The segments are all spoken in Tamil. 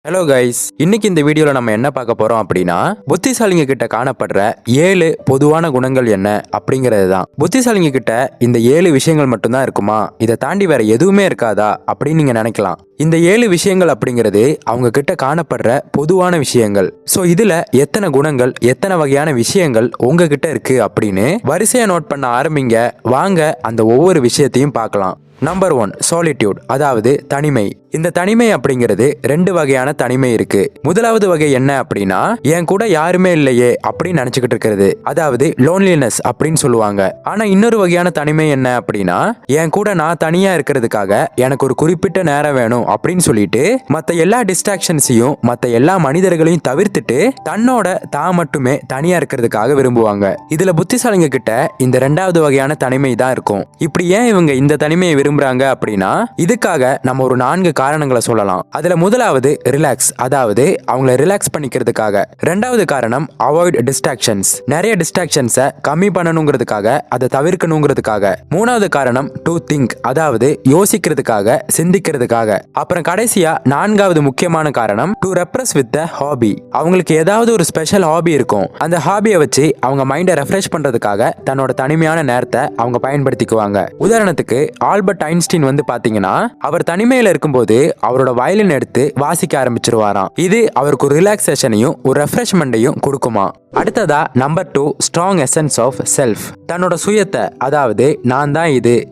ஹலோ கைஸ், இன்னைக்கு இந்த வீடியோல நம்ம என்ன பார்க்க போறோம் அப்படின்னா, புத்திசாலிங்க கிட்ட காணப்படுற 7 பொதுவான குணங்கள் என்ன அப்படிங்கிறது தான். புத்திசாலிங்க கிட்ட இந்த 7 விஷயங்கள் மட்டும்தான் இருக்குமா, இதை தாண்டி வேற எதுவுமே இருக்காதா அப்படின்னு நீங்க நினைக்கலாம். இந்த 7 விஷயங்கள் அப்படிங்கிறது அவங்க கிட்ட காணப்படுற பொதுவான விஷயங்கள். சோ இதுல எத்தனை குணங்கள், எத்தனை வகையான விஷயங்கள் உங்ககிட்ட இருக்கு அப்படின்னு வரிசையா நோட் பண்ண ஆரம்பிங்க. வாங்க அந்த ஒவ்வொரு விஷயத்தையும் பார்க்கலாம். நம்பர் 1, சாலிட்யூட், அதாவது தனிமை. இந்த தனிமை அப்படிங்கிறது 2 வகையான தனிமை இருக்கு. முதலாவது வகை என்ன அப்படின்னா, என் கூட யாருமே இல்லையே அப்படின்னு நினைச்சுக்கிட்டு இருக்கிறது, அதாவது லோன்லினஸ் அப்படின்னு சொல்லுவாங்க. ஆனா இன்னொரு வகையான தனிமை என்ன அப்படின்னா, என் கூட நான் தனியா இருக்கிறதுக்காக எனக்கு ஒரு குறிப்பிட்ட நேரம் வேணும் அப்படின்னு சொல்லிட்டு மத்த எல்லா டிஸ்ட்ராக்ஷன்ஸையும், மத்த எல்லா மனிதர்களையும் தவிர்த்துட்டு தன்னோட தான் மட்டுமே தனியா இருக்கிறதுக்காக விரும்புவாங்க. இதுல புத்திசாலிங்க கிட்ட இந்த 2வது வகையான தனிமை தான் இருக்கும். இப்படி ஏன் இவங்க இந்த தனிமையை விரும்புறாங்க அப்படின்னா, இதுக்காக நம்ம ஒரு 4 காரணங்களை சொல்லலாம். அதுல முதலாவது ரிலாக்ஸ், அதாவது அவங்கள ரிலாக்ஸ் பண்ணிக்கிறதுக்காக. 2வது காரணம் அவாய்ட் டிஸ்ட்ராக்ஷன்ஸ், நிறைய டிஸ்ட்ராக்ஷன்ஸை கம்மி பண்ணணுங்கிறதுக்காக, அதை தவிர்க்கணுங்கிறதுக்காக. 3வது காரணம் டு திங்க், அதாவது யோசிக்கிறதுக்காக, சிந்திக்கிறதுக்காக. அப்புறம் கடைசியா 4வது முக்கியமான காரணம் to repress with the hobby. அவங்களுக்கு ஏதாவது ஒரு ஸ்பெஷல் ஹாபி இருக்கும், அந்த ஹாபியை வச்சு அவங்க மைண்டை ரெஃப்ரெஷ் பண்றதுக்காக தன்னோட தனிமையான நேரத்தை அவங்க பயன்படுத்திக்குவாங்க. உதாரணத்துக்கு ஆல்பர்ட் ஐன்ஸ்டீன் வந்து பாத்தீங்கன்னா, அவர் தனிமையில இருக்கும்போது அவரோட வயலின் எடுத்து வாசிக்க ஆரம்பிச்சிருவாராம். இது அவருக்கு ஒரு ரிலாக்ஸேஷனையும் ஒரு ரெஃப்ரெஷ்மெண்ட்டையும் கொடுக்குமா. அடுத்ததா number 2, strong essence of self. தன்னோட சுயத்தை, அதாவது நான் தான்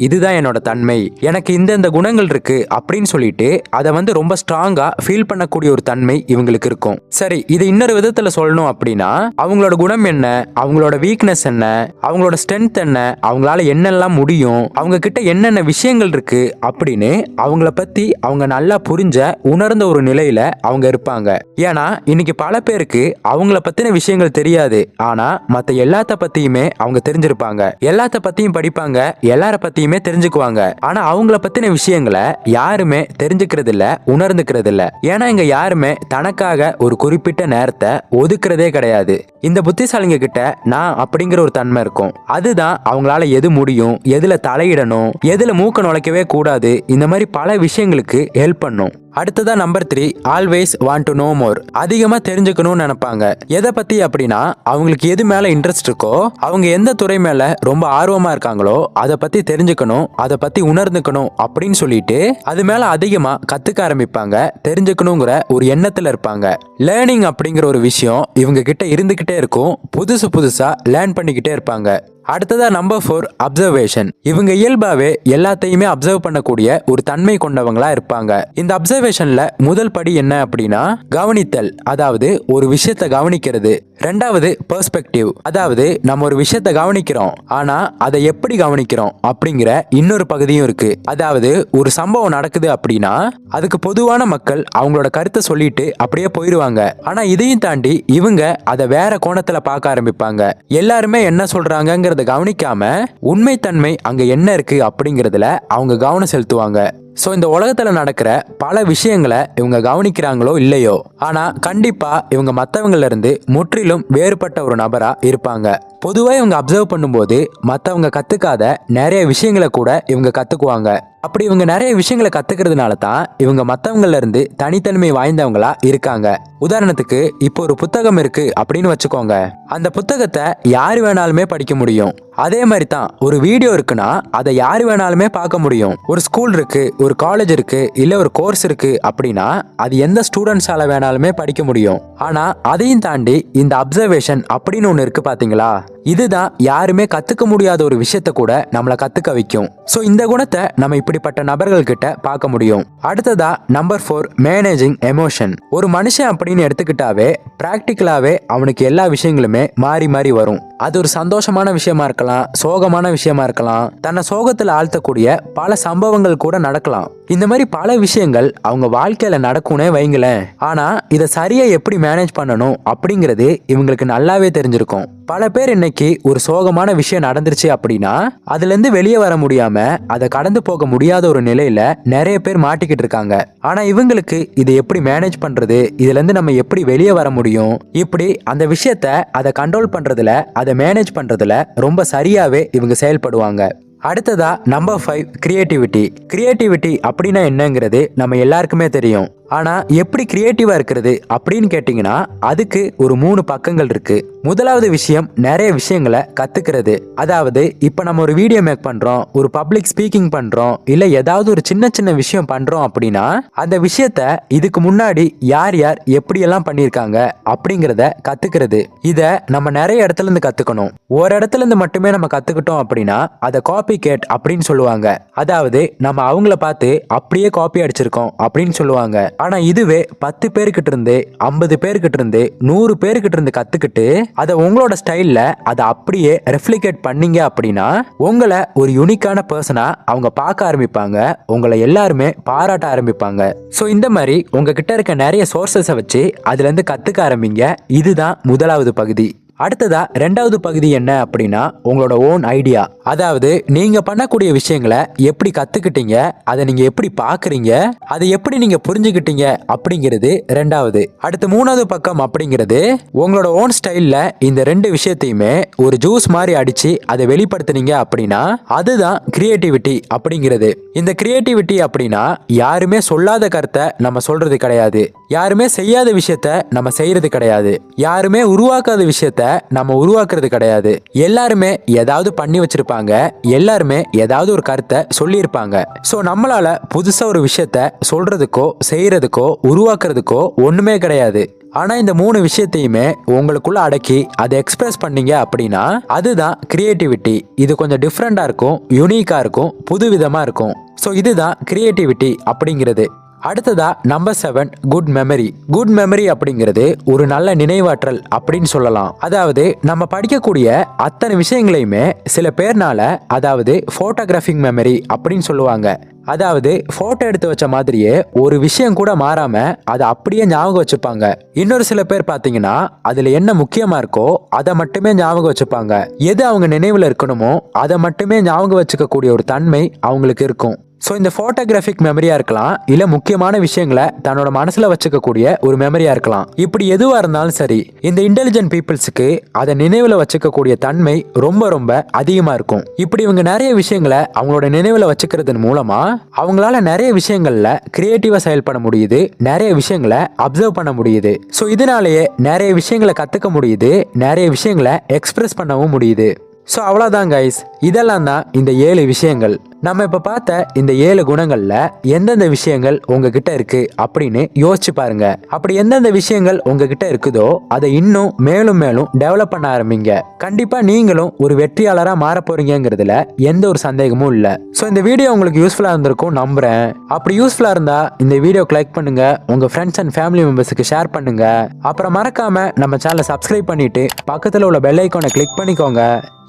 இதுதான் என்னோட தன்மை, எனக்கு இந்த குணங்கள் இருக்கு அப்படின்னு சொல்லிட்டு அதை வந்து ரொம்ப ஸ்ட்ராங்கா ஃபீல் பண்ணக்கூடிய ஒரு தன்மை இவங்களுக்கு இருக்கும். சரி, இது இன்னொரு விதத்துல சொல்லணும் அப்படின்னா, அவங்களோட குணம் என்ன, அவங்களோட வீக்னஸ் என்ன, அவங்களோட ஸ்ட்ரென்த் என்ன, அவங்களால என்னெல்லாம் முடியும், அவங்க கிட்ட என்னென்ன விஷயங்கள் இருக்கு அப்படின்னு அவங்கள பத்தி அவங்க நல்லா புரிஞ்ச உணர்ந்த ஒரு நிலையில அவங்க இருப்பாங்க. ஏன்னா இன்னைக்கு பல பேருக்கு அவங்கள பத்தின விஷயங்கள் தெரியாது, ஆனா மத்த எல்லாத்த பத்தியுமே அவங்க தெரிஞ்சிருப்பாங்க, எல்லாத்த பத்தியும் படிப்பாங்க, எல்லார பத்தியுமே தெரிஞ்சுக்குவாங்க. ஆனா அவங்கள பத்தின விஷயங்களை யாருமே தெரிஞ்சுக்கிறது இல்ல, உணர்ந்துக்கிறது இல்ல. ஏன்னா இங்க யாருமே தனக்காக ஒரு குறிப்பிட்ட நேரத்தை ஒதுக்குறதே கிடையாது. இந்த புத்திசாலிங்க கிட்ட நான் அப்படிங்கிற ஒரு தன்மை இருக்கும். அதுதான் அவங்களால எது முடியும், எதுல தலையிடணும், எதுல மூக்க நுழைக்கவே கூடாது, இந்த மாதிரி பல விஷயங்களுக்கு ஹெல்ப் பண்ணும். அடுத்ததா number 3, always want to know more. அதிகமா தெரிஞ்சுக்கணும்னு நினைப்பாங்க. எதை பத்தி அப்படின்னா, அவங்களுக்கு எது மேல இன்ட்ரெஸ்ட் இருக்கோ, அவங்க எந்த துறை மேல ரொம்ப ஆர்வமா இருக்காங்களோ அதை பத்தி தெரிஞ்சுக்கணும், அதை பத்தி உணர்ந்துக்கணும் அப்படின்னு சொல்லிட்டு அது மேல அதிகமா கத்துக்க ஆரம்பிப்பாங்க, தெரிஞ்சுக்கணுங்கிற ஒரு எண்ணத்துல இருப்பாங்க. லேர்னிங் அப்படிங்கிற ஒரு விஷயம் இவங்க கிட்ட இருந்துகிட்டே இருக்கும், புதுசா லேர்ன் பண்ணிக்கிட்டே இருப்பாங்க. அடுத்ததா நம்பர் 4, அப்சர்வேஷன். இவங்க இயல்பாவே எல்லாத்தையுமே அப்சர்வ் பண்ணக்கூடிய ஒரு தன்மை கொண்டவங்களா இருப்பாங்க. இந்த அப்சர்வேஷன்ல முதல் படி என்ன அப்படின்னா, கவனித்தல், அதாவது ஒரு விஷயத்தை கவனிக்கிறது. 2வது பெர்ஸ்பெக்டிவ், அதாவது நம்ம ஒரு விஷயத்தை கவனிக்கிறோம், ஆனா அதை எப்படி கவனிக்கிறோம் அப்படிங்கிற இன்னொரு பகுதியும் இருக்கு. அதாவது ஒரு சம்பவம் நடக்குது அப்படின்னா அதுக்கு பொதுவான மக்கள் அவங்களோட கருத்தை சொல்லிட்டு அப்படியே போயிடுவாங்க. ஆனா இதையும் தாண்டி இவங்க அதை வேற கோணத்துல பார்க்க ஆரம்பிப்பாங்க. எல்லாருமே என்ன சொல்றாங்க கவனிக்காம உண்மைத்தன்மை அங்க என்ன இருக்கு அப்படிங்கறதுல அவங்க கவனம் செலுத்துவாங்க. சோ இந்த உலகத்துல நடக்கிற பல விஷயங்களை இவங்க கவனிக்கிறாங்களோ இல்லையோ, ஆனா கண்டிப்பா இவங்க மத்தவங்கல இருந்து முற்றிலும் வேறுபட்ட ஒரு நபரா இருப்பாங்க. பொதுவா இவங்க அப்சர்வ் பண்ணும்போது மத்தவங்க கத்துக்காத நிறைய விஷயங்களை கூட இவங்க கத்துக்குவாங்க. அப்படி இவங்க நிறைய விஷயங்களை கத்துக்கிறதுனால தான் இவங்க மத்தவங்கல இருந்து தனித்தன்மை வாய்ந்தவங்களா இருக்காங்க. உதாரணத்துக்கு இப்போ ஒரு புத்தகம் இருக்கு அப்படின்னு வச்சுக்கோங்க, அந்த புத்தகத்தை யாரு வேணாலுமே படிக்க முடியும். அதே மாதிரி தான் ஒரு வீடியோ இருக்குன்னா அதை யாரு வேணாலுமே பார்க்க முடியும். ஒரு ஸ்கூல் இருக்கு, ஒரு காலேஜ் இருக்கு, இல்ல ஒரு கோர்ஸ் இருக்கு அப்படின்னா அது எந்த ஸ்டூடெண்ட்ஸால வேணாலுமே படிக்க முடியும். ஆனா அதையும் தாண்டி இந்த அப்சர்வேஷன் அப்படின்னு ஒண்ணு இருக்கு பாத்தீங்களா, இதுதான் யாருமே கத்துக்க முடியாத ஒரு விஷயத்த கூட நம்மளை கத்துக்க வைக்கும். சோ இந்த குணத்தை நம்ம இப்படிப்பட்ட நபர்கள் கிட்ட பார்க்க முடியும். அடுத்ததா நம்பர் 4, மேனேஜிங் எமோஷன். ஒரு மனுஷன் அப்படின்னு எடுத்துக்கிட்டாவே பிராக்டிக்கலாவே அவனுக்கு எல்லா விஷயங்களுமே மாறி மாறி வரும். அது ஒரு சந்தோஷமான விஷயமா இருக்கலாம், சோகமான விஷயமா இருக்கலாம், தன்னை சோகத்துல ஆழ்த்தக்கூடிய பல சம்பவங்கள் கூட நடக்கலாம். இந்த மாதிரி பல விஷயங்கள் அவங்க வாழ்க்கையில நடக்கும்னே வைங்களேன். ஆனா இதை சரியா எப்படி மேனேஜ் பண்ணணும் அப்படிங்கிறது இவங்களுக்கு நல்லாவே தெரிஞ்சிருக்கும். பல பேர் இன்னைக்கு ஒரு சோகமான விஷயம் நடந்துருச்சு அப்படின்னா அதுல இருந்து வெளியே வர முடியாம அதை கடந்து போக முடியாத ஒரு நிலையில நிறைய பேர் மாட்டிக்கிட்டு இருக்காங்க. ஆனா இவங்களுக்கு இதை எப்படி மேனேஜ் பண்றது, இதுல இருந்து நம்ம எப்படி வெளியே வர முடியும், இப்படி அந்த விஷயத்த அதை கண்ட்ரோல் பண்றதுல, அதை மேனேஜ் பண்றதுல ரொம்ப சரியாவே இவங்க செயல்படுவாங்க. அடுத்ததா நம்பர் 5, கிரியேட்டிவிட்டி. கிரியேட்டிவிட்டி அப்படின்னா என்னங்கிறது நம்ம எல்லாருக்குமே தெரியும். ஆனா எப்படி கிரியேட்டிவா இருக்கிறது அப்படின்னு கேட்டீங்கன்னா அதுக்கு ஒரு 3 பக்கங்கள் இருக்கு. முதலாவது விஷயம் நிறைய விஷயங்களை கத்துக்கிறது. அதாவது இப்ப நம்ம ஒரு வீடியோ மேக் பண்றோம், ஒரு பப்ளிக் ஸ்பீக்கிங் பண்றோம், இல்ல ஏதாவது ஒரு சின்ன சின்ன விஷயம் பண்றோம் அப்படின்னா அந்த விஷயத்த இதுக்கு முன்னாடி யார் யார் எப்படியெல்லாம் பண்ணியிருக்காங்க அப்படிங்கிறத கத்துக்கிறது. இத நம்ம நிறைய இடத்துல இருந்து கத்துக்கணும். ஒரு இடத்துல இருந்து மட்டுமே நம்ம கத்துக்கிட்டோம் அப்படின்னா அதை காப்பி கேட் அப்படின்னு சொல்லுவாங்க. அதாவது நம்ம அவங்கள பார்த்து அப்படியே காப்பி அடிச்சிருக்கோம் அப்படின்னு சொல்லுவாங்க. ஆனா இதுவே 10 பேர்கிட்ட இருந்து 50 பேர்கிட்ட இருந்து 100 பேர்கிட்ட இருந்து கத்துக்கிட்டு அதை உங்களோட ஸ்டைல்ல அதை அப்படியே ரெப்ளிகேட் பண்ணீங்க அப்படின்னா உங்களை ஒரு யூனிக்கான பர்சனா அவங்க பார்க்க ஆரம்பிப்பாங்க, உங்களை எல்லாருமே பாராட்ட ஆரம்பிப்பாங்க. ஸோ இந்த மாதிரி உங்ககிட்ட இருக்க நிறைய சோர்சஸை வச்சு அதுல இருந்து கத்துக்க ஆரம்பிங்க. இதுதான் முதலாவது பகுதி. அடுத்ததா 2வது பகுதி என்ன அப்படின்னா உங்களோட ஓன் ஐடியா. அதாவது நீங்க பண்ணக்கூடிய விஷயங்களை எப்படி கத்துக்கிட்டீங்க, அதை நீங்க எப்படி பாக்குறீங்க, அதை எப்படி நீங்க புரிஞ்சுக்கிட்டீங்க அப்படிங்கிறது 2வது. அடுத்து 3வது பக்கம் அப்படிங்கிறது உங்களோட ஓன் ஸ்டைல்ல இந்த 2 விஷயத்தையுமே ஒரு ஜூஸ் மாதிரி அடிச்சு அதை வெளிப்படுத்துனீங்க அப்படின்னா அதுதான் கிரியேட்டிவிட்டி அப்படிங்கிறது. இந்த கிரியேட்டிவிட்டி அப்படின்னா யாருமே சொல்லாத கருத்தை நம்ம சொல்றது கிடையாது, யாருமே செய்யாத விஷயத்த நம்ம செய்யறது கிடையாது, யாருமே உருவாக்காத விஷயத்த நம்ம உருவாக்குறது கிடையாது. எல்லாருமே ஏதாவது பண்ணி வச்சிருப்பாங்க, எல்லாருமே ஏதாவது ஒரு கருத்தை சொல்லியிருப்பாங்க. சோ நம்மளால புதுசா ஒரு விஷயத்த சொல்றதுக்கோ செய்யறதுக்கோ உருவாக்குறதுக்கோ ஒண்ணுமே கிடையாது. ஆனா இந்த 3 விஷயத்தையுமே உங்களுக்குள்ள அடக்கி அதை எக்ஸ்பிரஸ் பண்ணீங்க அப்படின்னா அதுதான் கிரியேட்டிவிட்டி. இது கொஞ்சம் டிஃப்ரெண்டா இருக்கும், யூனிக்கா இருக்கும், புதுவிதமா இருக்கும். ஸோ இதுதான் கிரியேட்டிவிட்டி அப்படிங்கிறது. அடுத்ததா number 7 good memory. Good memory அப்படிங்கிறது ஒரு நல்ல நினைவாற்றல் அப்படின்னு சொல்லலாம். அதாவது நம்ம படிக்கக்கூடிய அத்தனை விஷயங்களையுமே சில பேர்னால அதாவது போட்டோகிராஃபிக் மெமரி அப்படின்னு சொல்லுவாங்க. அதாவது போட்டோ எடுத்து வச்ச மாதிரியே ஒரு விஷயம் கூட மாறாம அதை அப்படியே ஞாபகம் வச்சுப்பாங்க. இன்னொரு சில பேர் பாத்தீங்கன்னா அதுல என்ன முக்கியமா இருக்கோ அதை மட்டுமே ஞாபகம் வச்சுப்பாங்க. எது அவங்க நினைவுல இருக்கணுமோ அதை மட்டுமே ஞாபகம் வச்சுக்க கூடிய ஒரு தன்மை அவங்களுக்கு இருக்கும். ஸோ இந்த போட்டோகிராஃபிக் மெமரியா இருக்கலாம், இல்ல முக்கியமான விஷயங்களை தன்னோட மனசுல வச்சுக்கக்கூடிய ஒரு மெமரியா இருக்கலாம். இப்படி எதுவா இருந்தாலும் சரி, இந்த இன்டெலிஜென்ட் பீப்புள்ஸுக்கு அதை நினைவுல வச்சுக்கக்கூடிய தன்மை ரொம்ப ரொம்ப அதிகமா இருக்கும். இப்படி இவங்க நிறைய விஷயங்களை அவங்களோட நினைவுல வச்சுக்கிறதன் மூலமா அவங்களால நிறைய விஷயங்கள்ல கிரியேட்டிவா செயல்பட முடியுது, நிறைய விஷயங்களை அப்சர்வ் பண்ண முடியுது. ஸோ இதனாலேயே நிறைய விஷயங்களை கத்துக்க முடியுது, நிறைய விஷயங்களை எக்ஸ்பிரஸ் பண்ணவும் முடியுது. ஸோ அவ்வளோதான் கைஸ், இதெல்லாம் தான் இந்த 7 விஷயங்கள். நம்ம இப்போ பார்த்த இந்த 7 குணங்கள்ல எந்தெந்த விஷயங்கள் உங்ககிட்ட இருக்கு அப்படின்னு யோசிச்சு பாருங்க. அப்படி எந்தெந்த விஷயங்கள் உங்ககிட்ட இருக்குதோ அதை இன்னும் மேலும் மேலும் டெவலப் பண்ண ஆரம்பிங்க. கண்டிப்பா நீங்களும் ஒரு வெற்றியாளராக மாற போறீங்கிறதுல எந்த ஒரு சந்தேகமும் இல்லை. ஸோ இந்த வீடியோ உங்களுக்கு யூஸ்ஃபுல்லாக இருந்திருக்கும் நம்புறேன். அப்படி யூஸ்ஃபுல்லாக இருந்தா இந்த வீடியோக்கு லைக் பண்ணுங்க, உங்க ஃப்ரெண்ட்ஸ் அண்ட் ஃபேமிலி மெம்பர்ஸுக்கு ஷேர் பண்ணுங்க. அப்புறம் மறக்காம நம்ம சேனலை சப்ஸ்கிரைப் பண்ணிட்டு பக்கத்தில் உள்ள பெல் ஐக்கானை கிளிக் பண்ணிக்கோங்க.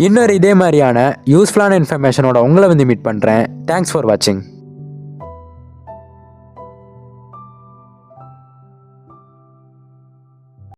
இன்னொரு இதே மாதிரியான யூஸ்ஃபுல்லான இன்ஃபர்மேஷனோட உங்களை வந்து மீட் பண்ணுறேன். தேங்க்ஸ் ஃபார் வாட்சிங்.